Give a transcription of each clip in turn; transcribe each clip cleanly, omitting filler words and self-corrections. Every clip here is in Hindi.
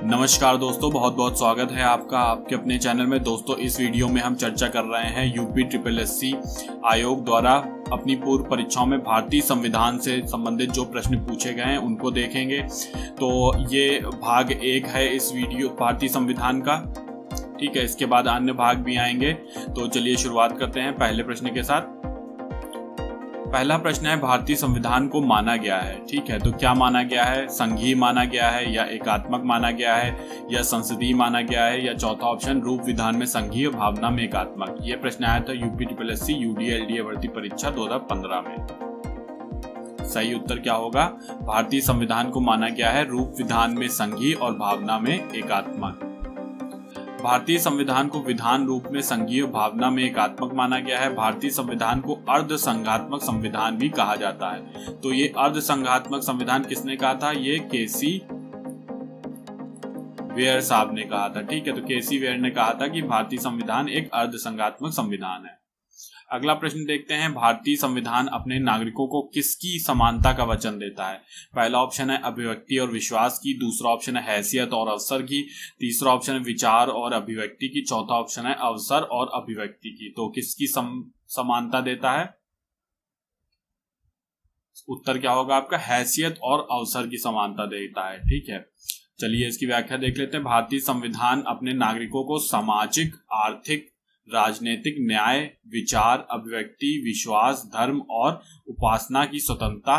नमस्कार दोस्तों, बहुत बहुत स्वागत है आपका आपके अपने चैनल में। दोस्तों, इस वीडियो में हम चर्चा कर रहे हैं यूपी SSSC आयोग द्वारा अपनी पूर्व परीक्षाओं में भारतीय संविधान से संबंधित जो प्रश्न पूछे गए हैं उनको देखेंगे। तो ये भाग 1 है इस वीडियो भारतीय संविधान का। ठीक है, इसके बाद अन्य भाग भी आएंगे। तो चलिए शुरुआत करते हैं पहले प्रश्न के साथ। पहला प्रश्न है, भारतीय संविधान को माना गया है। ठीक है, तो क्या माना गया है? संघीय माना गया है, या एकात्मक माना गया है, या संसदीय माना गया है, या चौथा ऑप्शन रूप विधान में संघीय भावना में एकात्मक। ये प्रश्न आया था यूपी SSSC UDA LDA भर्ती परीक्षा 2015 में। सही उत्तर क्या होगा? भारतीय संविधान को माना गया है रूप विधान में संघीय और भावना में एकात्मक। भारतीय संविधान को विधान रूप में संघीय भावना में एकात्मक माना गया है। भारतीय संविधान को अर्ध संघात्मक संविधान भी कहा जाता है। तो ये अर्ध संघात्मक संविधान किसने कहा था? ये केसी वेयर साहब ने कहा था। ठीक है, तो केसी वेयर ने कहा था कि भारतीय संविधान एक अर्ध संघात्मक संविधान है। अगला प्रश्न देखते हैं, भारतीय संविधान अपने नागरिकों को किसकी समानता का वचन देता है? पहला ऑप्शन है अभिव्यक्ति और विश्वास की, दूसरा ऑप्शन है हैसियत और अवसर की, तीसरा ऑप्शन है विचार और अभिव्यक्ति की, चौथा ऑप्शन है अवसर और अभिव्यक्ति की। तो किसकी समानता देता है? उत्तर क्या होगा आपका? हैसियत और अवसर की समानता देता है। ठीक है, चलिए इसकी व्याख्या देख लेते हैं। भारतीय संविधान अपने नागरिकों को सामाजिक, आर्थिक, राजनीतिक, न्याय, विचार, अभिव्यक्ति, विश्वास, धर्म और उपासना की स्वतंत्रता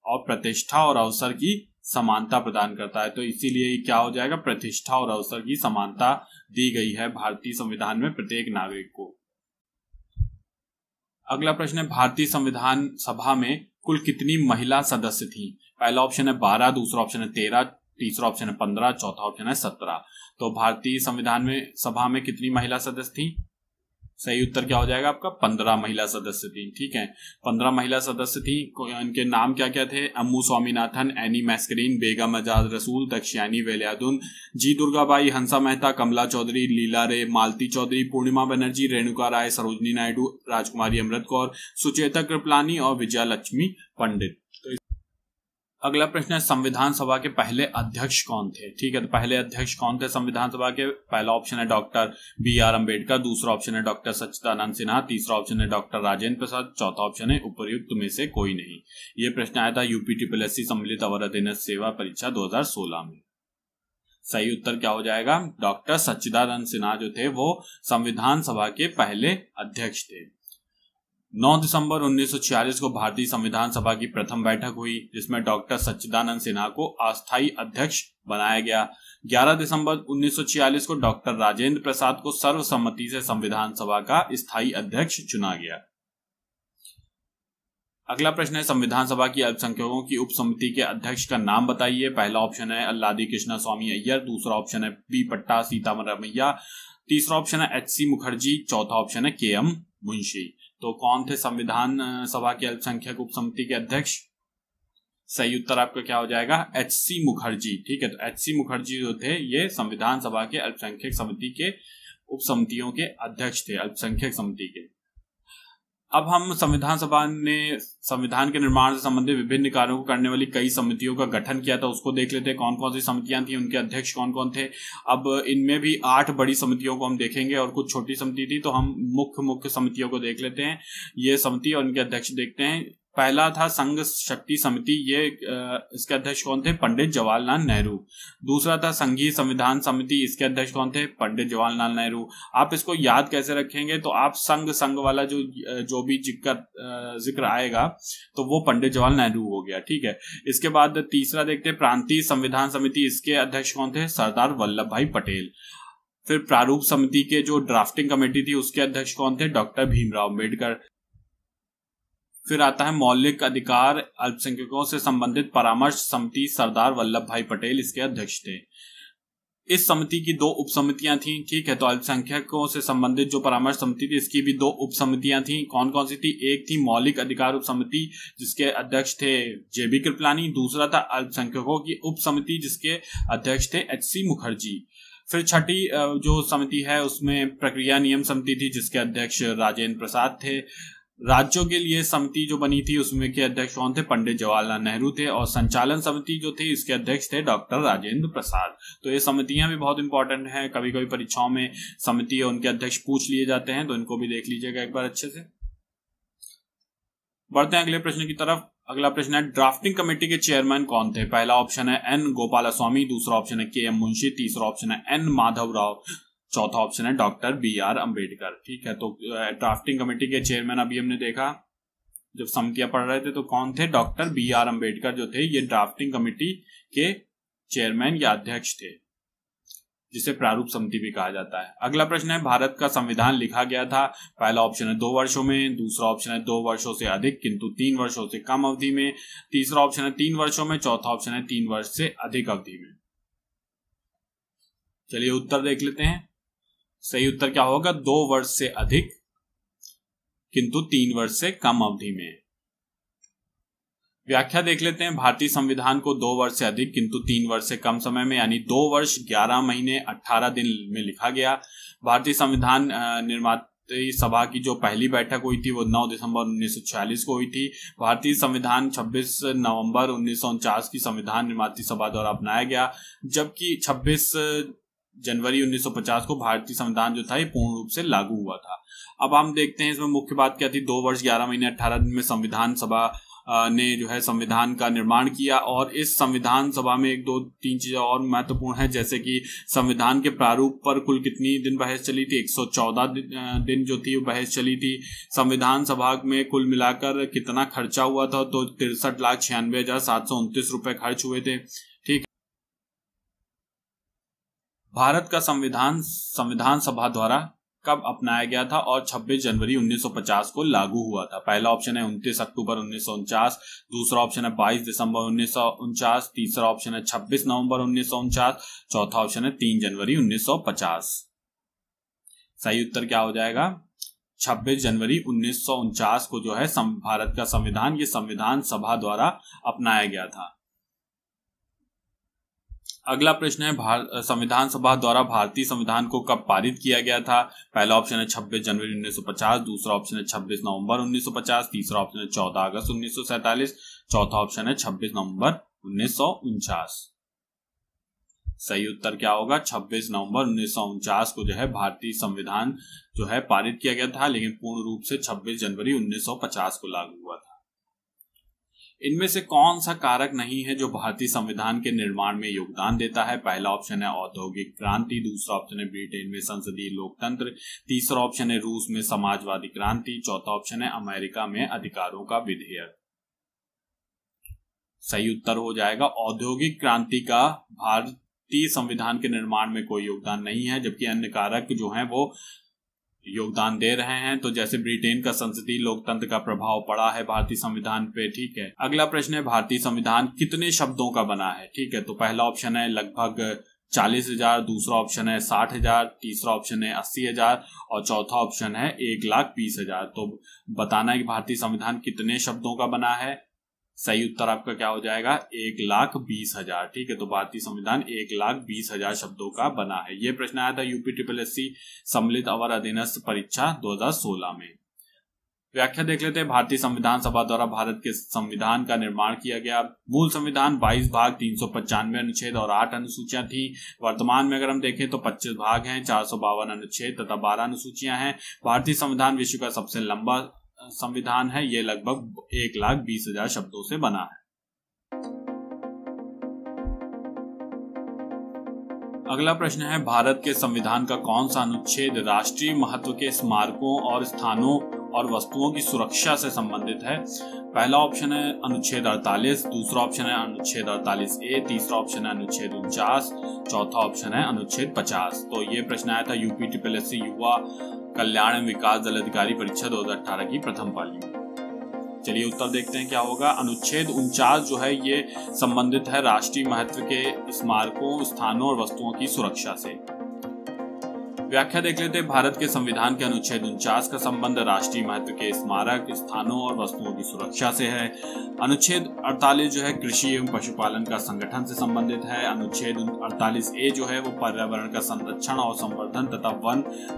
और प्रतिष्ठा और अवसर की समानता प्रदान करता है। तो इसीलिए क्या हो जाएगा? प्रतिष्ठा और अवसर की समानता दी गई है भारतीय संविधान में प्रत्येक नागरिक को। अगला प्रश्न है, भारतीय संविधान सभा में कुल कितनी महिला सदस्य थी? पहला ऑप्शन है 12, दूसरा ऑप्शन है 13, तीसरा ऑप्शन है 15, चौथा ऑप्शन है 17। तो भारतीय संविधान में सभा में कितनी महिला सदस्य थी? सही उत्तर क्या हो जाएगा आपका? 15 महिला सदस्य थी। ठीक है, 15 महिला सदस्य थी। इनके नाम क्या क्या थे? अम्मू स्वामीनाथन, एनी मैस्करीन, बेगम आजाद रसूल, दक्षयानी वेलियादुन, जी दुर्गाबाई, हंसा मेहता, कमला चौधरी, लीला रे, मालती चौधरी, पूर्णिमा बनर्जी, रेणुका राय, सरोजनी नायडू, राजकुमारी अमृत कौर, सुचेता कृपलानी और विजया लक्ष्मी पंडित। अगला प्रश्न है, संविधान सभा के पहले अध्यक्ष कौन थे? ठीक है, तो पहले अध्यक्ष कौन थे संविधान सभा के? पहला ऑप्शन है डॉक्टर BR अम्बेडकर, दूसरा ऑप्शन है डॉक्टर सच्चिदानंद सिन्हा, तीसरा ऑप्शन है डॉक्टर राजेंद्र प्रसाद, चौथा ऑप्शन है उपर्युक्त में से कोई नहीं। ये प्रश्न आया था यूपी SSSC सम्मिलित अवर अधीनस्थ सेवा परीक्षा 2016 में। सही उत्तर क्या हो जाएगा? डॉक्टर सच्चिदानंद सिन्हा जो थे वो संविधान सभा के पहले अध्यक्ष थे। 9 दिसंबर 1946 को भारतीय संविधान सभा की प्रथम बैठक हुई, जिसमें डॉक्टर सच्चिदानंद सिन्हा को अस्थायी अध्यक्ष बनाया गया। 11 दिसंबर 1946 को डॉक्टर राजेंद्र प्रसाद को सर्वसम्मति से संविधान सभा का स्थायी अध्यक्ष चुना गया। अगला प्रश्न है, संविधान सभा की अल्पसंख्यकों की उप समिति के अध्यक्ष का नाम बताइए। पहला ऑप्शन है अल्लादी कृष्णा स्वामी अय्यर, दूसरा ऑप्शन है B पट्टा सीतारामैया, तीसरा ऑप्शन है HC मुखर्जी, चौथा ऑप्शन है KM मुंशी। तो कौन थे संविधान सभा के अल्पसंख्यक उप समिति के अध्यक्ष? सही उत्तर आपका क्या हो जाएगा? HC मुखर्जी। ठीक है, तो HC मुखर्जी जो थे ये संविधान सभा के अल्पसंख्यक समिति के उप समितियों के अध्यक्ष थे, अल्पसंख्यक समिति के। अब हम संविधान सभा ने संविधान के निर्माण से संबंधित विभिन्न कार्यों को करने वाली कई समितियों का गठन किया था, उसको देख लेते हैं कौन कौन सी समितियां थी, उनके अध्यक्ष कौन कौन थे। अब इनमें भी 8 बड़ी समितियों को हम देखेंगे और कुछ छोटी समिति थी, तो हम मुख्य समितियों को देख लेते हैं। ये समिति और इनके अध्यक्ष देखते हैं। पहला था संघ शक्ति समिति, ये इसके अध्यक्ष कौन थे? पंडित जवाहरलाल नेहरू। दूसरा था संघीय संविधान समिति, इसके अध्यक्ष कौन थे? पंडित जवाहरलाल नेहरू। आप इसको याद कैसे रखेंगे? तो आप संघ वाला जो भी जिक्र आएगा तो वो पंडित जवाहरलाल नेहरू हो गया। ठीक है, इसके बाद तीसरा देखते हैं प्रांतीय संविधान समिति, इसके अध्यक्ष कौन थे? सरदार वल्लभ भाई पटेल। फिर प्रारूप समिति के जो ड्राफ्टिंग कमेटी थी उसके अध्यक्ष कौन थे? डॉक्टर भीमराव अम्बेडकर। फिर आता है मौलिक अधिकार अल्पसंख्यकों से संबंधित परामर्श समिति, सरदार वल्लभ भाई पटेल इसके अध्यक्ष थे। इस समिति की 2 उप समितियां थी। ठीक है, तो अल्पसंख्यकों से संबंधित जो परामर्श समिति थी इसकी भी 2 उप समितियां थी। कौन कौन सी थी? एक थी मौलिक अधिकार उप समिति जिसके अध्यक्ष थे JB कृपलानी, दूसरा था अल्पसंख्यकों की उप समिति जिसके अध्यक्ष थे HC मुखर्जी। फिर छठी जो समिति है उसमें प्रक्रिया नियम समिति थी जिसके अध्यक्ष राजेंद्र प्रसाद थे। राज्यों के लिए समिति जो बनी थी उसमें के अध्यक्ष कौन थे? पंडित जवाहरलाल नेहरू थे। और संचालन समिति जो थी इसके अध्यक्ष थे डॉक्टर राजेंद्र प्रसाद। तो ये समितियां भी बहुत इंपॉर्टेंट हैं, कभी कभी परीक्षाओं में समिति और उनके अध्यक्ष पूछ लिए जाते हैं, तो इनको भी देख लीजिएगा एक बार अच्छे से। बढ़ते हैं अगले प्रश्न की तरफ। अगला प्रश्न है ड्राफ्टिंग कमेटी के चेयरमैन कौन थे? पहला ऑप्शन है एन गोपालस्वामी, दूसरा ऑप्शन है के एम मुंशी, तीसरा ऑप्शन है एन माधव राव, चौथा ऑप्शन है डॉक्टर बी आर अम्बेडकर। ठीक है, तो ड्राफ्टिंग कमेटी के चेयरमैन अभी हमने देखा जब समितियां पढ़ रहे थे, तो कौन थे? डॉक्टर बी आर अम्बेडकर जो थे ये ड्राफ्टिंग कमेटी के चेयरमैन या अध्यक्ष थे, जिसे प्रारूप समिति भी कहा जाता है। अगला प्रश्न है भारत का संविधान लिखा गया था? पहला ऑप्शन है 2 वर्षों में, दूसरा ऑप्शन है 2 वर्षों से अधिक किंतु 3 वर्षों से कम अवधि में, तीसरा ऑप्शन है 3 वर्षों में, चौथा ऑप्शन है 3 वर्ष से अधिक अवधि में। चलिए उत्तर देख लेते हैं। सही उत्तर क्या होगा? 2 वर्ष से अधिक किंतु 3 वर्ष से कम अवधि में। व्याख्या देख लेते हैं। भारतीय संविधान को 2 वर्ष से अधिक किंतु 3 वर्ष से कम समय में यानी 2 वर्ष 11 महीने 18 दिन में लिखा गया। भारतीय संविधान निर्मात्री सभा की जो पहली बैठक हुई थी वो 9 दिसंबर 1946 को हुई थी। भारतीय संविधान 26 नवंबर 1949 की संविधान निर्मात्री सभा द्वारा अपनाया गया, जबकि 26 जनवरी 1950 को भारतीय संविधान जो था ये पूर्ण रूप से लागू हुआ था। अब हम देखते हैं इसमें मुख्य बात क्या थी। 2 वर्ष 11 महीने 18 दिन में संविधान सभा ने जो है संविधान का निर्माण किया, और इस संविधान सभा में 1-2-3 चीजें और महत्वपूर्ण है, जैसे कि संविधान के प्रारूप पर कुल कितनी दिन बहस चली थी? 114 दिन जो थी वो बहस चली थी। संविधान सभा में कुल मिलाकर कितना खर्चा हुआ था? तो 63,96,729 रुपए खर्च हुए थे। ठीक, भारत का संविधान सभा द्वारा कब अपनाया गया था? और 26 जनवरी 1950 को लागू हुआ था। पहला ऑप्शन है 29 अक्टूबर 1949, दूसरा ऑप्शन है 22 दिसंबर 1949, तीसरा ऑप्शन है 26 नवंबर 1949, चौथा ऑप्शन है 3 जनवरी 1950। सही उत्तर क्या हो जाएगा? 26 जनवरी 1949 को जो है भारत का संविधान ये संविधान सभा द्वारा अपनाया गया था। अगला प्रश्न है संविधान सभा द्वारा भारतीय संविधान को कब पारित किया गया था? पहला ऑप्शन है 26 जनवरी 1950, दूसरा ऑप्शन है 26 नवंबर 1950, तीसरा ऑप्शन है 14 अगस्त 1947, चौथा ऑप्शन है 26 नवंबर 1949। सही उत्तर क्या होगा? 26 नवंबर 1949 को जो है भारतीय संविधान जो है पारित किया गया था, लेकिन पूर्ण रूप से 26 जनवरी 1950 को लागू हुआ था। इनमें से कौन सा कारक नहीं है जो भारतीय संविधान के निर्माण में योगदान देता है? पहला ऑप्शन है औद्योगिक क्रांति, दूसरा ऑप्शन है ब्रिटेन में संसदीय लोकतंत्र, तीसरा ऑप्शन है रूस में समाजवादी क्रांति, चौथा ऑप्शन है अमेरिका में अधिकारों का विधेयक। सही उत्तर हो जाएगा औद्योगिक क्रांति का भारतीय संविधान के निर्माण में कोई योगदान नहीं है, जबकि अन्य कारक जो हैं वो योगदान दे रहे हैं। तो जैसे ब्रिटेन का संसदीय लोकतंत्र का प्रभाव पड़ा है भारतीय संविधान पे। ठीक है, अगला प्रश्न है भारतीय संविधान कितने शब्दों का बना है? ठीक है, तो पहला ऑप्शन है लगभग 40,000, दूसरा ऑप्शन है 60,000, तीसरा ऑप्शन है 80,000 और चौथा ऑप्शन है 1,20,000। तो बताना है कि भारतीय संविधान कितने शब्दों का बना है। सही उत्तर आपका क्या हो जाएगा? 1,20,000। ठीक है, तो भारतीय संविधान 1,20,000 शब्दों का बना है। यह प्रश्न आया था UPSSC सम्मिलित अवर अधीनस्थ परीक्षा 2016 में। व्याख्या देख लेते हैं। भारतीय संविधान सभा द्वारा भारत के संविधान का निर्माण किया गया। मूल संविधान 22 भाग 395 अनुच्छेद और 8 अनुसूचियां थी। वर्तमान में अगर हम देखें तो 25 भाग हैं, 452 अनुच्छेद तथा 12 अनुसूचियां हैं। भारतीय संविधान विश्व का सबसे लंबा संविधान है। यह लगभग 1,20,000 शब्दों से बना है। अगला प्रश्न है भारत के संविधान का कौन सा अनुच्छेद राष्ट्रीय महत्व के स्मारकों और स्थानों और वस्तुओं की सुरक्षा से संबंधित है? पहला ऑप्शन है अनुच्छेद 48, दूसरा ऑप्शन है अनुच्छेद 48A, तीसरा ऑप्शन है अनुच्छेद 49, चौथा ऑप्शन है अनुच्छेद 50। तो ये प्रश्न आया था UPSSC युवा कल्याण एवं विकास दल अधिकारी परीक्षा 2018 की प्रथम पाली में। चलिए उत्तर देखते हैं क्या होगा। अनुच्छेद 49 जो है ये संबंधित है राष्ट्रीय महत्व के स्मारकों, स्थानों और वस्तुओं की सुरक्षा से। व्याख्या देख लेते हैं। भारत के संविधान के अनुच्छेद 49 का संबंध राष्ट्रीय महत्व के स्मारक, स्थानों और वस्तुओं की सुरक्षा से है। अनुच्छेद 48 जो है कृषि एवं पशुपालन का संगठन से संबंधित है। अनुच्छेद 48A जो है वो पर्यावरण का संरक्षण और संवर्धन तथा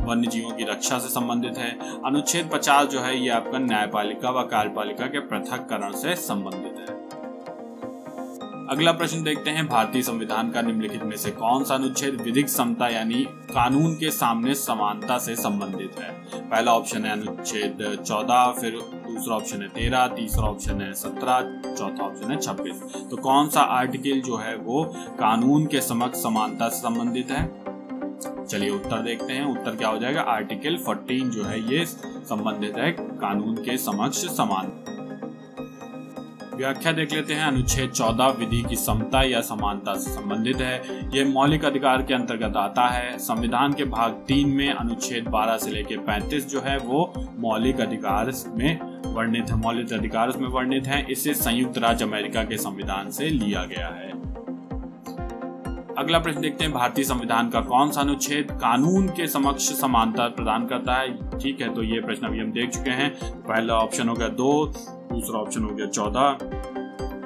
वन्य जीवों की रक्षा से संबंधित है। अनुच्छेद 50 जो है ये आपका न्यायपालिका व कार्यपालिका के पृथक्करण से संबंधित है। अगला प्रश्न देखते हैं। भारतीय संविधान का निम्नलिखित में से कौन सा अनुच्छेद विधिक समता यानी कानून के सामने समानता से संबंधित है? पहला ऑप्शन है अनुच्छेद 14, फिर दूसरा ऑप्शन है 13, तीसरा ऑप्शन है 17, चौथा ऑप्शन है 26। तो कौन सा आर्टिकल जो है वो कानून के समक्ष समानता से संबंधित है? चलिए उत्तर देखते हैं। उत्तर क्या हो जाएगा? आर्टिकल 14 जो है ये संबंधित है कानून के समक्ष समान। व्याख्या देख लेते हैं। अनुच्छेद 14 विधि की समता या समानता से संबंधित है। यह मौलिक अधिकार के अंतर्गत आता है। संविधान के भाग 3 में अनुच्छेद 12 से लेकर 35 जो है वो मौलिक अधिकार में वर्णित है। मौलिक अधिकार उसमें वर्णित है। इसे संयुक्त राज्य अमेरिका के संविधान से लिया गया है। अगला प्रश्न देखते हैं। भारतीय संविधान का कौन सा अनुच्छेद कानून के समक्ष समानता प्रदान करता है? ठीक है, तो ये प्रश्न अभी हम देख चुके हैं। पहला ऑप्शन हो गया 2, दूसरा ऑप्शन हो गया 14,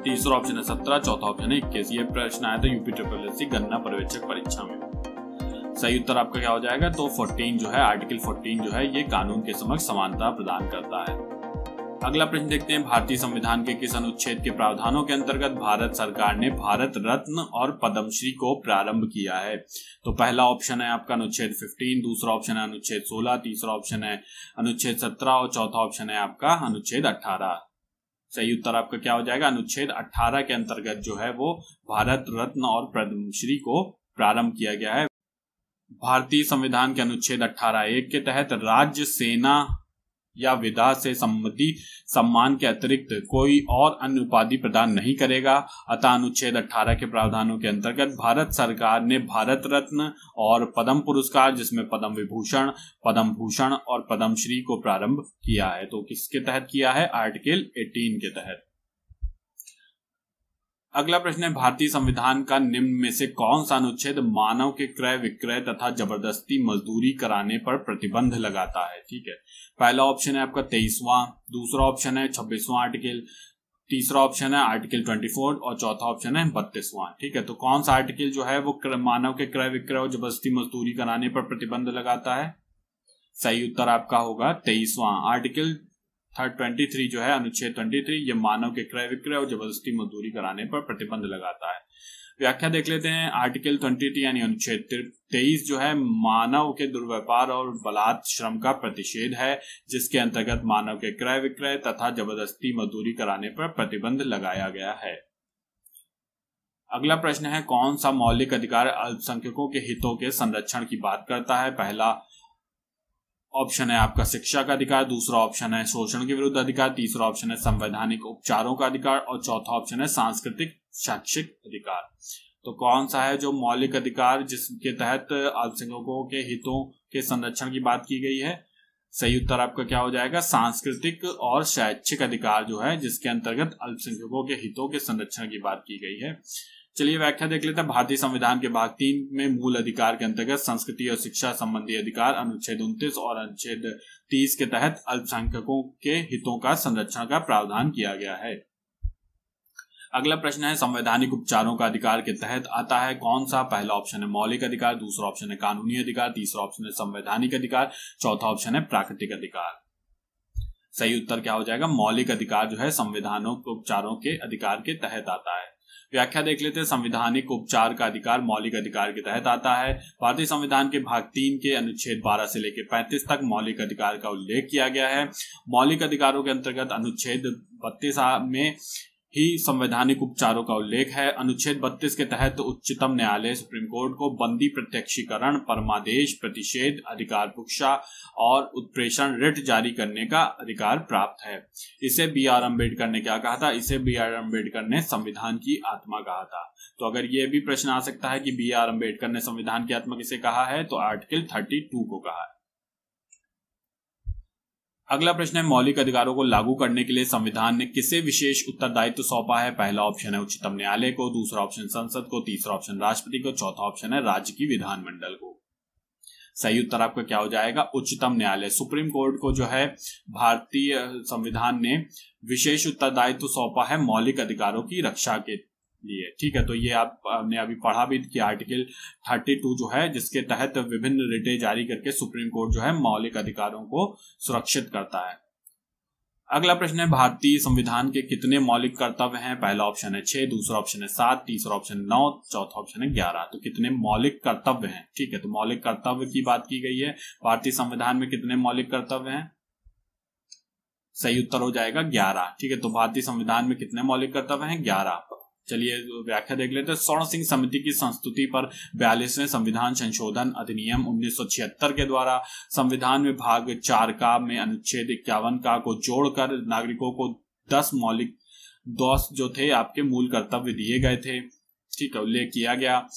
तीसरा ऑप्शन है 17, चौथा ऑप्शन है 21। ये प्रश्न आया था यूपी SSC गन्ना पर्यवेक्षक परीक्षा में। सही उत्तर आपका क्या हो जाएगा? तो 14 जो है आर्टिकल 14 जो है ये कानून के समक्ष समानता प्रदान करता है। अगला प्रश्न देखते हैं। भारतीय संविधान के किस अनुच्छेद के प्रावधानों के अंतर्गत भारत सरकार ने भारत रत्न और पद्मश्री को प्रारंभ किया है? तो पहला ऑप्शन है आपका अनुच्छेद 15, दूसरा ऑप्शन है अनुच्छेद 16, तीसरा ऑप्शन है अनुच्छेद 17 और चौथा ऑप्शन है आपका अनुच्छेद 18। सही उत्तर आपका क्या हो जाएगा? अनुच्छेद 18 के अंतर्गत जो है वो भारत रत्न और पद्मश्री को प्रारंभ किया गया है। भारतीय संविधान के अनुच्छेद 18(1) के तहत राज्य, सेना या विधा से संबंधित सम्मान के अतिरिक्त कोई और अन्य उपाधि प्रदान नहीं करेगा। अतः अनुच्छेद 18 के प्रावधानों के अंतर्गत भारत सरकार ने भारत रत्न और पद्म पुरस्कार जिसमें पद्म विभूषण, पद्म भूषण और पद्मश्री को प्रारंभ किया है। तो किसके तहत किया है? आर्टिकल 18 के तहत। अगला प्रश्न है। भारतीय संविधान का निम्न में से कौन सा अनुच्छेद मानव के क्रय विक्रय तथा जबरदस्ती मजदूरी कराने पर प्रतिबंध लगाता है? ठीक है, पहला ऑप्शन है आपका 23वां, दूसरा ऑप्शन है 26वां आर्टिकल, तीसरा ऑप्शन है आर्टिकल 24 और चौथा ऑप्शन है 32वां। ठीक है, तो कौन सा आर्टिकल जो है वो मानव के क्रय विक्रय और जबरदस्ती मजदूरी कराने पर प्रतिबंध लगाता है? सही उत्तर आपका होगा 23वां आर्टिकल 23 जो है अनुच्छेद 23 ये मानव के क्रय विक्रय और जबरदस्ती मजदूरी कराने पर प्रतिबंध लगाता है। व्याख्या देख लेते हैं। आर्टिकल 23 यानी अनुच्छेद 23 जो है मानव के दुर्व्यापार और बलात् श्रम का प्रतिषेध है, जिसके अंतर्गत मानव के क्रय विक्रय तथा जबरदस्ती मजदूरी कराने पर प्रतिबंध लगाया गया है। अगला प्रश्न है। कौन सा मौलिक अधिकार अल्पसंख्यकों के हितों के संरक्षण की बात करता है? पहला ऑप्शन है आपका शिक्षा का अधिकार, दूसरा ऑप्शन है शोषण के विरुद्ध अधिकार, तीसरा ऑप्शन है संवैधानिक उपचारों का अधिकार और चौथा ऑप्शन है सांस्कृतिक शैक्षिक अधिकार। तो कौन सा है जो मौलिक अधिकार जिसके तहत अल्पसंख्यकों के हितों के संरक्षण की बात की गई है? सही उत्तर आपका क्या हो जाएगा? सांस्कृतिक और शैक्षिक अधिकार जो है जिसके अंतर्गत अल्पसंख्यकों के हितों के संरक्षण की बात की गई है। चलिए व्याख्या देख लेते हैं। भारतीय संविधान के भाग 3 में मूल अधिकार के अंतर्गत संस्कृति और शिक्षा संबंधी अधिकार अनुच्छेद 29 और अनुच्छेद 30 के तहत अल्पसंख्यकों के हितों का संरक्षण का प्रावधान किया गया है। अगला प्रश्न है। संवैधानिक उपचारों का अधिकार के तहत आता है कौन सा? पहला ऑप्शन है मौलिक अधिकार, दूसरा ऑप्शन है कानूनी अधिकार, तीसरा ऑप्शन है संवैधानिक अधिकार, चौथा ऑप्शन है प्राकृतिक अधिकार। सही उत्तर क्या हो जाएगा? मौलिक अधिकार जो है संवैधानिक उपचारों के अधिकार के तहत आता है। व्याख्या देख लेते हैं। संवैधानिक उपचार का अधिकार मौलिक अधिकार के तहत आता है। भारतीय संविधान के भाग 3 के अनुच्छेद 12 से लेकर 35 तक मौलिक अधिकार का उल्लेख किया गया है। मौलिक अधिकारों के अंतर्गत अनुच्छेद 32 में ही संवैधानिक उपचारों का उल्लेख है। अनुच्छेद 32 के तहत उच्चतम न्यायालय सुप्रीम कोर्ट को बंदी प्रत्यक्षीकरण, परमादेश, प्रतिषेध, अधिकार पुक्षा और उत्प्रेषण रिट जारी करने का अधिकार प्राप्त है। इसे B.R. अम्बेडकर ने क्या कहा था? इसे B.R. अम्बेडकर ने संविधान की आत्मा कहा था। तो अगर ये भी प्रश्न आ सकता है कि B.R. अम्बेडकर ने संविधान की आत्मा किसे कहा है, तो आर्टिकल 32 को कहा है। अगला प्रश्न है। मौलिक अधिकारों को लागू करने के लिए संविधान ने किसे विशेष उत्तरदायित्व सौंपा है? पहला ऑप्शन है उच्चतम न्यायालय को, दूसरा ऑप्शन संसद को, तीसरा ऑप्शन राष्ट्रपति को, चौथा ऑप्शन है राज्य की विधानमंडल को। सही उत्तर आपका क्या हो जाएगा, उच्चतम न्यायालय। सुप्रीम कोर्ट को जो है भारतीय संविधान ने विशेष उत्तरदायित्व सौंपा है मौलिक अधिकारों की रक्षा के लिए। ठीक है, तो ये आपने अभी पढ़ा भी कि आर्टिकल 32 जो है, जिसके तहत विभिन्न रिटें जारी करके सुप्रीम कोर्ट जो है मौलिक अधिकारों को सुरक्षित करता है। अगला प्रश्न है, भारतीय संविधान के कितने मौलिक कर्तव्य हैं? पहला ऑप्शन है 6, दूसरा ऑप्शन है 7, तीसरा ऑप्शन 9, चौथा ऑप्शन है 11। तो कितने मौलिक कर्तव्य हैं? ठीक है, तो मौलिक कर्तव्य की बात की गई है। भारतीय संविधान में कितने मौलिक कर्तव्य हैं? सही उत्तर हो जाएगा 11। ठीक है, तो भारतीय संविधान में कितने मौलिक कर्तव्य हैं? 11। चलिए व्याख्या देख लेते हैं। स्वर्ण सिंह समिति की संस्तुति पर 42वें संविधान संशोधन अधिनियम 1976 के द्वारा संविधान में भाग 4 का में अनुच्छेद 51 का को जोड़कर नागरिकों को 10 जो थे आपके मूल कर्तव्य दिए गए थे। ठीक है, उल्लेख किया गया।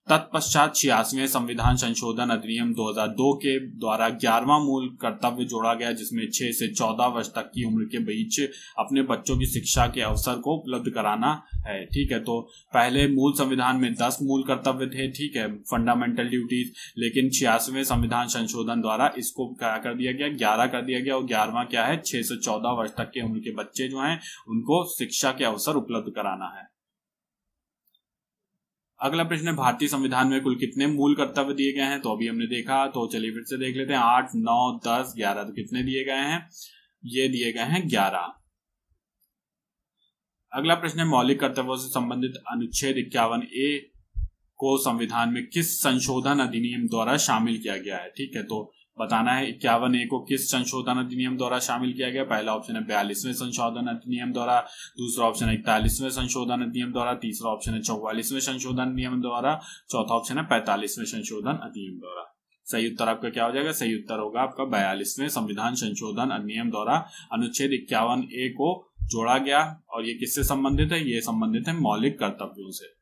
तत्पश्चात 86वें संविधान संशोधन अधिनियम 2002 के द्वारा 11वां मूल कर्तव्य जोड़ा गया, जिसमें 6 से 14 वर्ष तक की उम्र के बीच अपने बच्चों की शिक्षा के अवसर को उपलब्ध कराना है। ठीक है, तो पहले मूल संविधान में 10 मूल कर्तव्य थे, ठीक है, फंडामेंटल ड्यूटीज, लेकिन 86वें संविधान संशोधन द्वारा इसको क्या कर दिया गया, 11 कर दिया गया। और 11वां क्या है, 6 से 14 वर्ष तक के उम्र के बच्चे जो हैं उनको शिक्षा के अवसर उपलब्ध कराना है। अगला प्रश्न है, भारतीय संविधान में कुल कितने मूल कर्तव्य दिए गए हैं? तो अभी हमने देखा, तो चलिए फिर से देख लेते हैं। 8, 9, 10, 11। तो कितने दिए गए हैं? ये दिए गए हैं 11। अगला प्रश्न है, मौलिक कर्तव्यों से संबंधित अनुच्छेद 51A को संविधान में किस संशोधन अधिनियम द्वारा शामिल किया गया है? ठीक है, तो बताना है 51A को किस संशोधन अधिनियम द्वारा शामिल किया गया। पहला ऑप्शन है 42वें संशोधन अधिनियम द्वारा, दूसरा ऑप्शन है 41वें संशोधन अधिनियम द्वारा, तीसरा ऑप्शन है 44वें संशोधन अधिनियम द्वारा, चौथा ऑप्शन है 45वें संशोधन अधिनियम द्वारा। सही उत्तर आपका क्या हो जाएगा? सही उत्तर होगा आपका 42वें संविधान संशोधन अधिनियम द्वारा अनुच्छेद 51A को जोड़ा गया। और ये किससे संबंधित है? ये संबंधित है मौलिक कर्तव्यों से।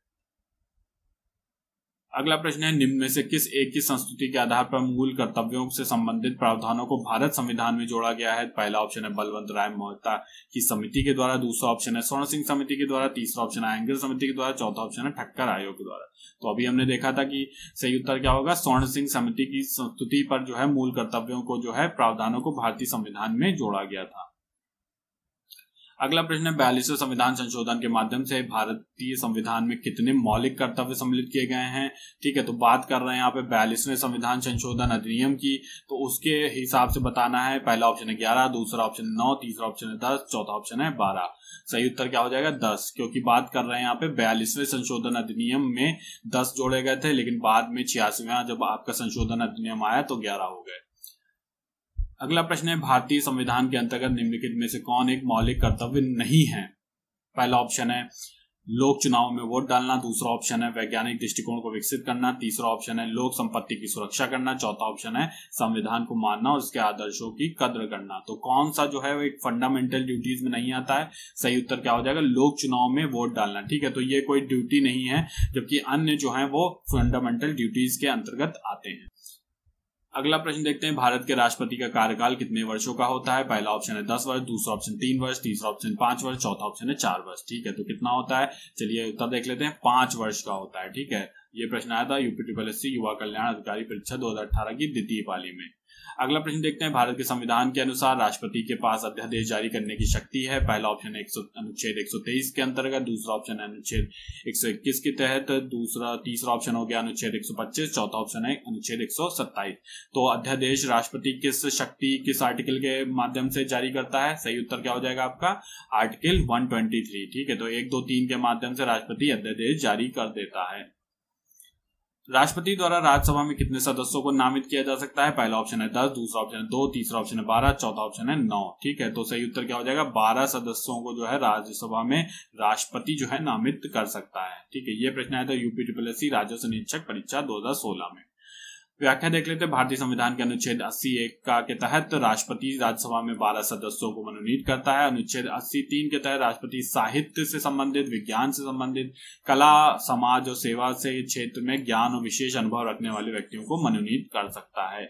अगला प्रश्न है, निम्न में से किस एक की संस्तुति के आधार पर मूल कर्तव्यों से संबंधित प्रावधानों को भारत संविधान में जोड़ा गया है? पहला ऑप्शन है बलवंत राय मेहता की समिति के द्वारा, दूसरा ऑप्शन है स्वर्ण सिंह समिति के द्वारा, तीसरा ऑप्शन है अयंगर समिति के द्वारा, चौथा ऑप्शन है ठक्कर आयोग के द्वारा। तो अभी हमने देखा था कि सही उत्तर क्या होगा, स्वर्ण सिंह समिति की संस्तुति पर जो है मूल कर्तव्यों को जो है प्रावधानों को भारतीय संविधान में जोड़ा गया था। अगला प्रश्न है, 42वें संविधान संशोधन के माध्यम से भारतीय संविधान में कितने मौलिक कर्तव्य सम्मिलित किए गए हैं? ठीक है, तो बात कर रहे हैं यहाँ पे 42वें संविधान संशोधन अधिनियम की, तो उसके हिसाब से बताना है। पहला ऑप्शन है 11, दूसरा ऑप्शन 9, तीसरा ऑप्शन है 10, चौथा ऑप्शन है 12। सही उत्तर क्या हो जाएगा? 10, क्योंकि बात कर रहे हैं यहाँ पे 42वें संशोधन अधिनियम में 10 जोड़े गए थे, लेकिन बाद में 86वां जब आपका संशोधन अधिनियम आया तो 11 हो गए। अगला प्रश्न है, भारतीय संविधान के अंतर्गत निम्नलिखित में से कौन एक मौलिक कर्तव्य नहीं है? पहला ऑप्शन है लोक चुनाव में वोट डालना, दूसरा ऑप्शन है वैज्ञानिक दृष्टिकोण को विकसित करना, तीसरा ऑप्शन है लोक संपत्ति की सुरक्षा करना, चौथा ऑप्शन है संविधान को मानना और उसके आदर्शों की कद्र करना। तो कौन सा जो है वो एक फंडामेंटल ड्यूटीज में नहीं आता है? सही उत्तर क्या हो जाएगा? लोक चुनाव में वोट डालना। ठीक है, तो ये कोई ड्यूटी नहीं है, जबकि अन्य जो है वो फंडामेंटल ड्यूटीज के अंतर्गत आते हैं। अगला प्रश्न देखते हैं, भारत के राष्ट्रपति का कार्यकाल कितने वर्षों का होता है? पहला ऑप्शन है 10 वर्ष, दूसरा ऑप्शन 3 वर्ष, तीसरा ऑप्शन 5 वर्ष, चौथा ऑप्शन है 4 वर्ष। ठीक है, तो कितना होता है? चलिए उत्तर देख लेते हैं। 5 वर्ष का होता है। ठीक है, ये प्रश्न आया था UPSSC युवा कल्याण अधिकारी परीक्षा 2018 की द्वितीय पाली में। अगला प्रश्न देखते हैं, भारत के संविधान के अनुसार राष्ट्रपति के पास अध्यादेश जारी करने की शक्ति है। पहला ऑप्शन है अनुच्छेद 123 के अंतर्गत, दूसरा ऑप्शन है अनुच्छेद 121 के तहत, तीसरा ऑप्शन हो गया अनुच्छेद 125, चौथा ऑप्शन है अनुच्छेद 127। तो अध्यादेश राष्ट्रपति किस आर्टिकल के माध्यम से जारी करता है? सही उत्तर क्या हो जाएगा आपका? आर्टिकल 123। ठीक है, तो 1, 2, 3 के माध्यम से राष्ट्रपति अध्यादेश जारी कर देता है। राष्ट्रपति द्वारा राज्यसभा में कितने सदस्यों को नामित किया जा सकता है? पहला ऑप्शन है 10, दूसरा ऑप्शन है 2, तीसरा ऑप्शन है 12, चौथा ऑप्शन है 9। ठीक है, तो सही उत्तर क्या हो जाएगा? 12 सदस्यों को जो है राज्यसभा में राष्ट्रपति जो है नामित कर सकता है। ठीक है, ये प्रश्न आया था UPSSC राजस्व निरीक्षक परीक्षा 2016 में। व्याख्या देख लेते हैं, भारतीय संविधान के अनुच्छेद 80(1) के तहत राष्ट्रपति राज्यसभा में 12 सदस्यों को मनोनीत करता है। अनुच्छेद 80(3) के तहत राष्ट्रपति साहित्य से संबंधित, विज्ञान से संबंधित, कला, समाज और सेवा से क्षेत्र में ज्ञान और विशेष अनुभव रखने वाले व्यक्तियों को मनोनीत कर सकता है।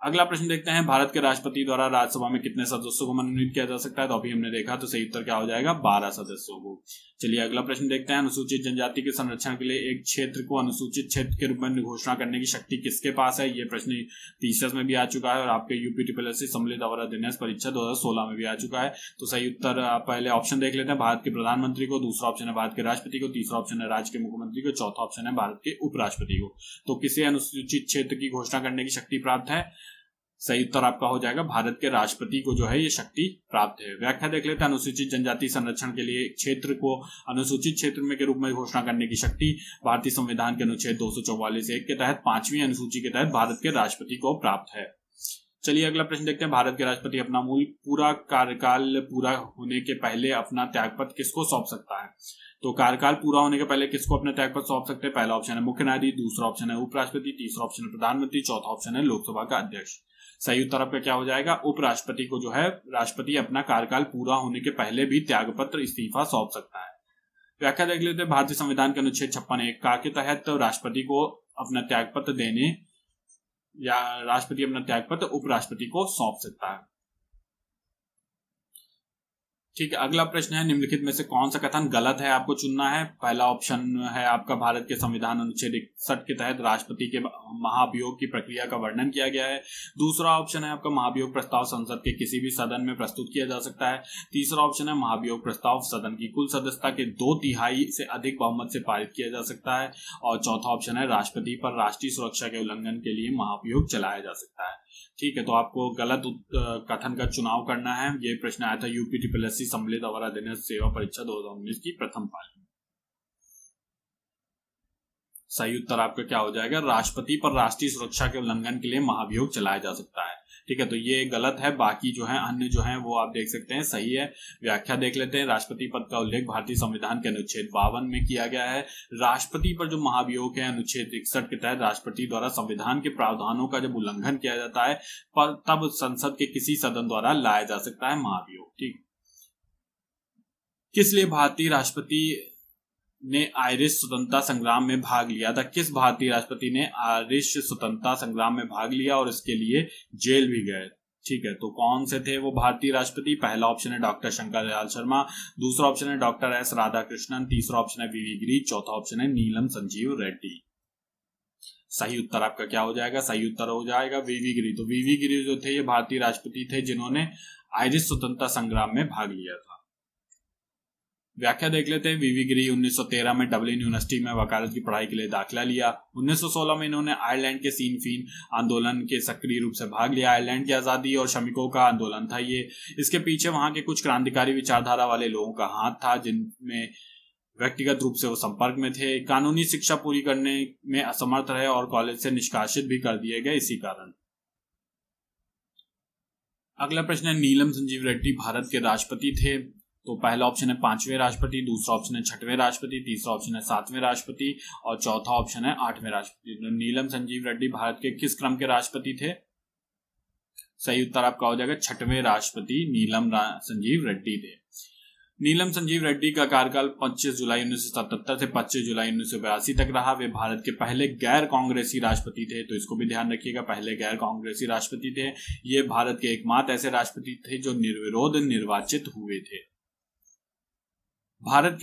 अगला प्रश्न देखते हैं, भारत के राष्ट्रपति द्वारा राज्यसभा में कितने सदस्यों को मनोनीत किया जा सकता है? तो अभी हमने देखा, तो सही उत्तर क्या हो जाएगा? 12 सदस्यों को। चलिए अगला प्रश्न देखते हैं। अनुसूचित जनजाति के संरक्षण के लिए एक क्षेत्र को अनुसूचित क्षेत्र के रूप में घोषणा करने की शक्ति किसके पास है? ये प्रश्न पीसीएस में भी आ चुका है और आपके यूपीटीपीएससी सम्मिलित अवर अध्ययन परीक्षा 2016 में भी आ चुका है। तो सही उत्तर आप पहले ऑप्शन देख लेते हैं, भारत के प्रधानमंत्री को, दूसरा ऑप्शन है भारत के राष्ट्रपति को, तीसरा ऑप्शन है राज्य के मुख्यमंत्री को, चौथा ऑप्शन है भारत के उपराष्ट्रपति को। तो किसे अनुसूचित क्षेत्र की घोषणा करने की शक्ति प्राप्त है? सही उत्तर आपका हो जाएगा भारत के राष्ट्रपति को जो है ये शक्ति प्राप्त है। व्याख्या देख लेते हैं। अनुसूचित जनजाति संरक्षण के लिए क्षेत्र को अनुसूचित क्षेत्र में के रूप में घोषणा करने की शक्ति भारतीय संविधान के अनुच्छेद 244(1) के तहत 5वीं अनुसूची के तहत भारत के राष्ट्रपति को प्राप्त है। चलिए अगला प्रश्न देखते हैं। भारत के राष्ट्रपति अपना मूल पूरा कार्यकाल पूरा होने के पहले अपना त्यागपत्र किसको सौंप सकता है? तो कार्यकाल पूरा होने के पहले किसको अपना त्यागपत्र सौंप सकते हैं? पहला ऑप्शन है मुख्य न्यायाधीश, दूसरा ऑप्शन है उपराष्ट्रपति, तीसरा ऑप्शन है प्रधानमंत्री, चौथा ऑप्शन है लोकसभा का अध्यक्ष। सही उत्तर आपका क्या हो जाएगा? उपराष्ट्रपति को जो है राष्ट्रपति अपना कार्यकाल पूरा होने के पहले भी त्यागपत्र इस्तीफा सौंप सकता है। व्याख्या देख लेते हैं। भारतीय संविधान के अनुच्छेद 56(1) के तहत राष्ट्रपति को अपना त्यागपत्र देने या राष्ट्रपति अपना त्यागपत्र उपराष्ट्रपति को सौंप सकता है। ठीक है, अगला प्रश्न है निम्नलिखित में से कौन सा कथन गलत है? आपको चुनना है। पहला ऑप्शन है आपका भारत के संविधान अनुच्छेद 61 के तहत राष्ट्रपति के महाभियोग की प्रक्रिया का वर्णन किया गया है। दूसरा ऑप्शन है आपका महाभियोग प्रस्ताव संसद के किसी भी सदन में प्रस्तुत किया जा सकता है। तीसरा ऑप्शन है महाभियोग प्रस्ताव सदन की कुल सदस्यता के 2/3 से अधिक बहुमत से पारित किया जा सकता है। और चौथा ऑप्शन है राष्ट्रपति पर राष्ट्रीय सुरक्षा के उल्लंघन के लिए महाभियोग चलाया जा सकता है। ठीक है, तो आपको गलत कथन का चुनाव करना है। ये प्रश्न आया था यूपीटीपीएससी सम्मिलित अवर अध्ययन सेवा परीक्षा 2019 की प्रथम पाली में। सही उत्तर आपका क्या हो जाएगा? राष्ट्रपति पर राष्ट्रीय सुरक्षा के उल्लंघन के लिए महाभियोग चलाया जा सकता है। ठीक है, तो ये गलत है। बाकी जो है अन्य जो है वो आप देख सकते हैं सही है। व्याख्या देख लेते हैं। राष्ट्रपति पद का उल्लेख भारतीय संविधान के अनुच्छेद 52 में किया गया है। राष्ट्रपति पर जो महाभियोग है अनुच्छेद 61 के तहत राष्ट्रपति द्वारा संविधान के प्रावधानों का जब उल्लंघन किया जाता है तब संसद के किसी सदन द्वारा लाया जा सकता है महाभियोग। ठीक, किस लिए भारतीय राष्ट्रपति ने आयरिश स्वतंत्रता संग्राम में भाग लिया था? किस भारतीय राष्ट्रपति ने आयरिश स्वतंत्रता संग्राम में भाग लिया और इसके लिए जेल भी गए? ठीक है, तो कौन से थे वो भारतीय राष्ट्रपति? पहला ऑप्शन है डॉक्टर शंकर दयाल शर्मा, दूसरा ऑप्शन है डॉक्टर एस राधाकृष्णन, तीसरा ऑप्शन है वीवी गिरी, चौथा ऑप्शन है नीलम संजीव रेड्डी। सही उत्तर आपका क्या हो जाएगा? सही उत्तर हो जाएगा वीवी गिरी। तो वीवी गिरी जो थे ये भारतीय राष्ट्रपति थे जिन्होंने आयरिश स्वतंत्रता संग्राम में भाग लिया था। व्याख्या देख लेते हैं। वीवी गिरी 1913 में डबलिन यूनिवर्सिटी में वकालत की पढ़ाई के लिए दाखिला लिया। 1916 में इन्होंने आयरलैंड के सीन फीन आंदोलन के सक्रिय रूप से भाग लिया। आयरलैंड की आजादी और श्रमिकों का आंदोलन था ये। इसके पीछे वहां के कुछ क्रांतिकारी विचारधारा वाले लोगों का हाथ था जिनमें व्यक्तिगत रूप से वो संपर्क में थे। कानूनी शिक्षा पूरी करने में असमर्थ रहे और कॉलेज से निष्कासित भी कर दिए गए इसी कारण। अगला प्रश्न है नीलम संजीव रेड्डी भारत के राष्ट्रपति थे। तो पहला ऑप्शन है 5वें राष्ट्रपति, दूसरा ऑप्शन है 6वें राष्ट्रपति, तीसरा ऑप्शन है 7वें राष्ट्रपति और चौथा ऑप्शन है 8वें राष्ट्रपति। तो नीलम संजीव रेड्डी भारत के किस क्रम के राष्ट्रपति थे? सही उत्तर आपका हो जाएगा 6वें राष्ट्रपति नीलम संजीव रेड्डी थे। नीलम संजीव रेड्डी का कार्यकाल 25 जुलाई 1977 से 25 जुलाई 1982 तक रहा। वे भारत के पहले गैर कांग्रेसी राष्ट्रपति थे, तो इसको भी ध्यान रखिएगा, पहले गैर कांग्रेसी राष्ट्रपति थे। ये भारत के एकमात्र ऐसे राष्ट्रपति थे जो निर्विरोध निर्वाचित हुए थे। भारत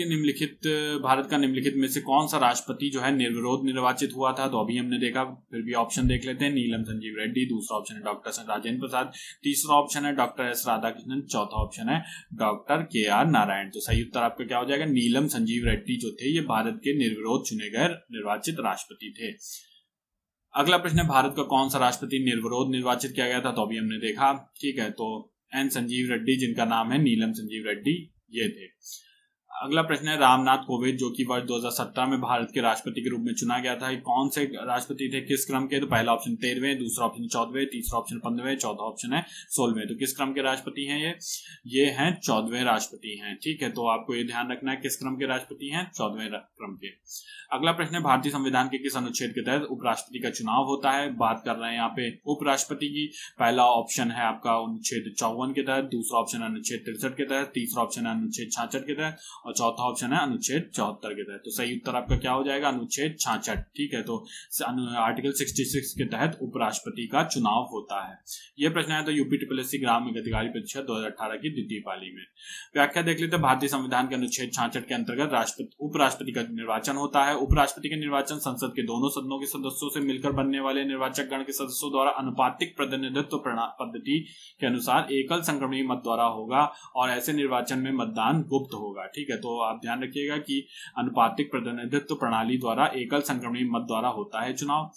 का निम्नलिखित में से कौन सा राष्ट्रपति जो है निर्विरोध निर्वाचित हुआ था? तो अभी हमने देखा, फिर भी ऑप्शन देख लेते हैं। नीलम संजीव रेड्डी, दूसरा ऑप्शन है डॉक्टर राजेंद्र प्रसाद, तीसरा ऑप्शन है डॉक्टर एस राधाकृष्णन, चौथा ऑप्शन है डॉक्टर KR नारायण। तो सही उत्तर आपका क्या हो जाएगा? नीलम संजीव रेड्डी जो थे ये भारत के निर्विरोध चुने गए निर्वाचित राष्ट्रपति थे। अगला प्रश्न है भारत का कौन सा राष्ट्रपति निर्विरोध निर्वाचित किया गया था? तो अभी हमने देखा। ठीक है, तो एन संजीव रेड्डी जिनका नाम है नीलम संजीव रेड्डी ये थे। अगला प्रश्न है रामनाथ कोविंद जो कि वर्ष 2017 में भारत के राष्ट्रपति के रूप में चुना गया था, कौन से राष्ट्रपति थे, किस क्रम के? तो पहला ऑप्शन 13वें, दूसरा ऑप्शन 14वें, तीसरा ऑप्शन 15वें, चौथा ऑप्शन है 16वें। तो किस क्रम के राष्ट्रपति हैं ये हैं 14वें राष्ट्रपति हैं। ठीक है, तो आपको ये ध्यान रखना है किस क्रम के राष्ट्रपति हैं, 14वें क्रम के। अगला प्रश्न है भारतीय संविधान के किस अनुच्छेद के तहत उपराष्ट्रपति का चुनाव होता है? बात कर रहे हैं यहाँ पे उपराष्ट्रपति की। पहला ऑप्शन है आपका अनुच्छेद 54 के तहत, दूसरा ऑप्शन है अनुच्छेद 63 के तहत, तीसरा ऑप्शन है अनुच्छेद 66 के तहत और चौथा ऑप्शन है अनुच्छेद 74 के तहत। तो सही उत्तर आपका क्या हो जाएगा? अनुच्छेद 66। ठीक है, तो आर्टिकल 66 के तहत उपराष्ट्रपति का चुनाव होता है। यह प्रश्न है तो यूपी ट्रिपल ग्रामीण अधिकारी परीक्षा 2018 की द्वितीय पाली में। व्याख्या देख लेते हैं। भारतीय संविधान के अनुच्छेद 66 के अंतर्गत उपराष्ट्रपति का निर्वाचन होता है। उपराष्ट्रपति का निर्वाचन संसद के दोनों सदनों के सदस्यों से मिलकर बनने वाले निर्वाचक गण के सदस्यों द्वारा अनुपातिक प्रतिनिधित्व पद्धति के अनुसार एकल संक्रमणीय मत द्वारा होगा और ऐसे निर्वाचन में मतदान गुप्त होगा। ठीक है, तो आप ध्यान रखिएगा कि अनुपातिक प्रतिनिधित्व प्रणाली द्वारा एकल संक्रमणीय मत द्वारा होता है चुनाव।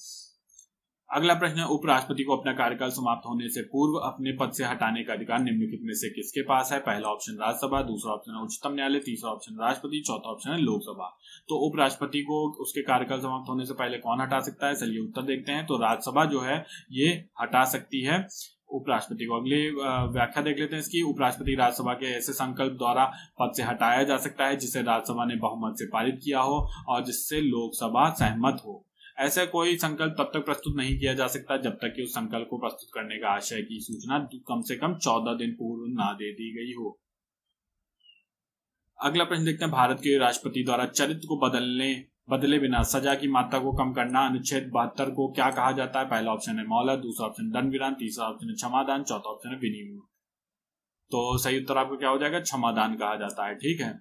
अगला प्रश्न है, उपराष्ट्रपति को अपना कार्यकाल समाप्त होने से पूर्व अपने पद से हटाने का अधिकार निम्नलिखित में से किसके पास है? पहला ऑप्शन राज्यसभा, दूसरा ऑप्शन है उच्चतम न्यायालय, तीसरा ऑप्शन राष्ट्रपति, चौथा ऑप्शन है लोकसभा। तो उपराष्ट्रपति को उसके कार्यकाल समाप्त होने से पहले कौन हटा सकता है? चलिए उत्तर देखते हैं। तो राज्यसभा जो है ये हटा सकती है उपराष्ट्रपति को। अगले व्याख्या देख लेते हैं इसकी। उपराष्ट्रपति राज्यसभा के ऐसे संकल्प द्वारा पद से हटाया जा सकता है जिसे राज्यसभा ने बहुमत से पारित किया हो और जिससे लोकसभा सहमत हो। ऐसा कोई संकल्प तब तक प्रस्तुत नहीं किया जा सकता जब तक कि उस संकल्प को प्रस्तुत करने का आशय की सूचना कम से कम 14 दिन पूर्व ना दे दी गई हो। अगला प्रश्न देखते हैं। भारत के राष्ट्रपति द्वारा चरित्र को बदले बिना सजा की मात्रा को कम करना अनुच्छेद 72 को क्या कहा जाता है? पहला ऑप्शन है मोहलत, दूसरा ऑप्शन दंड विधान, तीसरा ऑप्शन है क्षमादान, चौथा ऑप्शन है विनिमय। तो सही उत्तर आपको क्या हो जाएगा? क्षमादान कहा जाता है। ठीक है,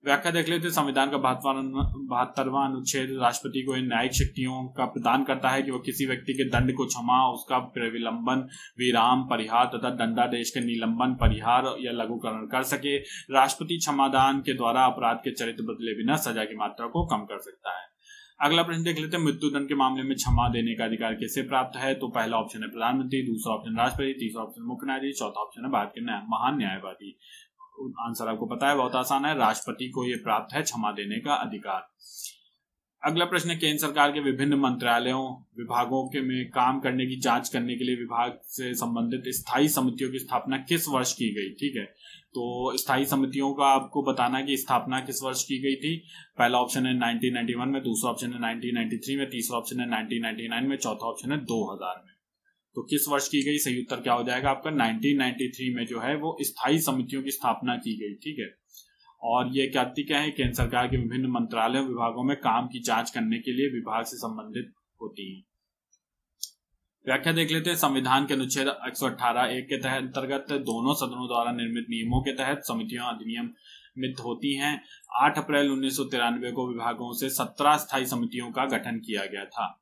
व्याख्या देख लेते हैं। संविधान का 72वां अनुच्छेद राष्ट्रपति को इन न्यायिक शक्तियों का प्रदान करता है कि वह किसी व्यक्ति के दंड को क्षमा, उसका विलंबन, विराम, परिहार तथा दंडादेश के निलंबन, परिहार या लघुकरण कर सके। राष्ट्रपति क्षमादान के द्वारा अपराध के चरित्र बदले बिना सजा की मात्रा को कम कर सकता है। अगला प्रश्न देख लेते हैं। मृत्युदंड के मामले में क्षमा देने का अधिकार किसे प्राप्त है? तो पहला ऑप्शन है प्रधानमंत्री, दूसरा ऑप्शन राष्ट्रपति, तीसरा ऑप्शन मुख्य न्यायाधीश, चौथा ऑप्शन है भारत के महान न्यायवादी। आंसर आपको पता है, बहुत आसान है। राष्ट्रपति को यह प्राप्त है क्षमा देने का अधिकार। अगला प्रश्न, केंद्र सरकार के विभिन्न मंत्रालयों विभागों के में काम करने की जांच करने के लिए विभाग से संबंधित स्थायी समितियों की स्थापना किस वर्ष की गई? ठीक है, तो स्थायी समितियों का आपको बताना कि स्थापना किस वर्ष की गई थी। पहला ऑप्शन है 1991 में, दूसरा ऑप्शन है 1993 में, तीसरा ऑप्शन है 1999 में, चौथा ऑप्शन है 2000 में। तो किस वर्ष की गई? सही उत्तर क्या हो जाएगा आपका? 1993 में जो है वो स्थायी समितियों की स्थापना की गई। ठीक है, और ये क्या है? केंद्र सरकार के विभिन्न मंत्रालयों विभागों में काम की जांच करने के लिए विभाग से संबंधित होती है। व्याख्या देख लेते हैं। संविधान के अनुच्छेद 118(1) के तहत अंतर्गत दोनों सदनों द्वारा निर्मित नियमों के तहत समितियां अधिनियमित होती हैं। 8 अप्रैल 1993 को विभागों से 17 स्थायी समितियों का गठन किया गया था।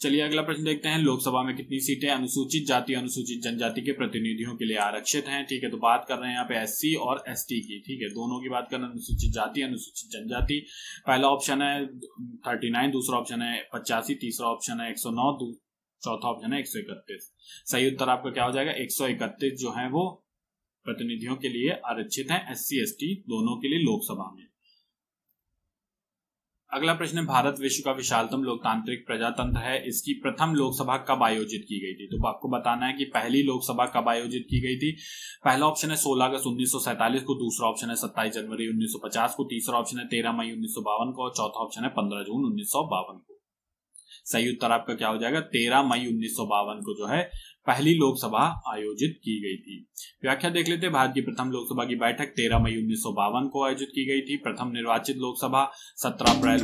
चलिए अगला प्रश्न देखते हैं। लोकसभा में कितनी सीटें अनुसूचित जाति अनुसूचित जनजाति के प्रतिनिधियों के लिए आरक्षित हैं? ठीक है, तो बात कर रहे हैं यहाँ पे एससी और एसटी की। ठीक है, दोनों की बात कर रहे हैं, अनुसूचित जाति अनुसूचित जनजाति। पहला ऑप्शन है 39, दूसरा ऑप्शन है 85, तीसरा ऑप्शन है 109, चौथा ऑप्शन है 131। सही उत्तर आपका क्या हो जाएगा? 131 जो है वो प्रतिनिधियों के लिए आरक्षित है, एससी एसटी दोनों के लिए लोकसभा में। अगला प्रश्न है। भारत विश्व का विशालतम लोकतांत्रिक प्रजातंत्र है, इसकी प्रथम लोकसभा कब आयोजित की गई थी? तो आपको बताना है कि पहली लोकसभा कब आयोजित की गई थी। पहला ऑप्शन है 16 अगस्त 1947 को, दूसरा ऑप्शन है 27 जनवरी 1950 को, तीसरा ऑप्शन है 13 मई 1952 को और चौथा ऑप्शन है 15 जून 1952 को। सही उत्तर आपका क्या हो जाएगा? 13 मई 1952 को जो है पहली लोकसभा आयोजित की गई थी। व्याख्या देख लेते हैं। भारत की प्रथम लोकसभा की बैठक 13 मई 1952 को आयोजित की गई थी। प्रथम निर्वाचित लोकसभा 17 अप्रैल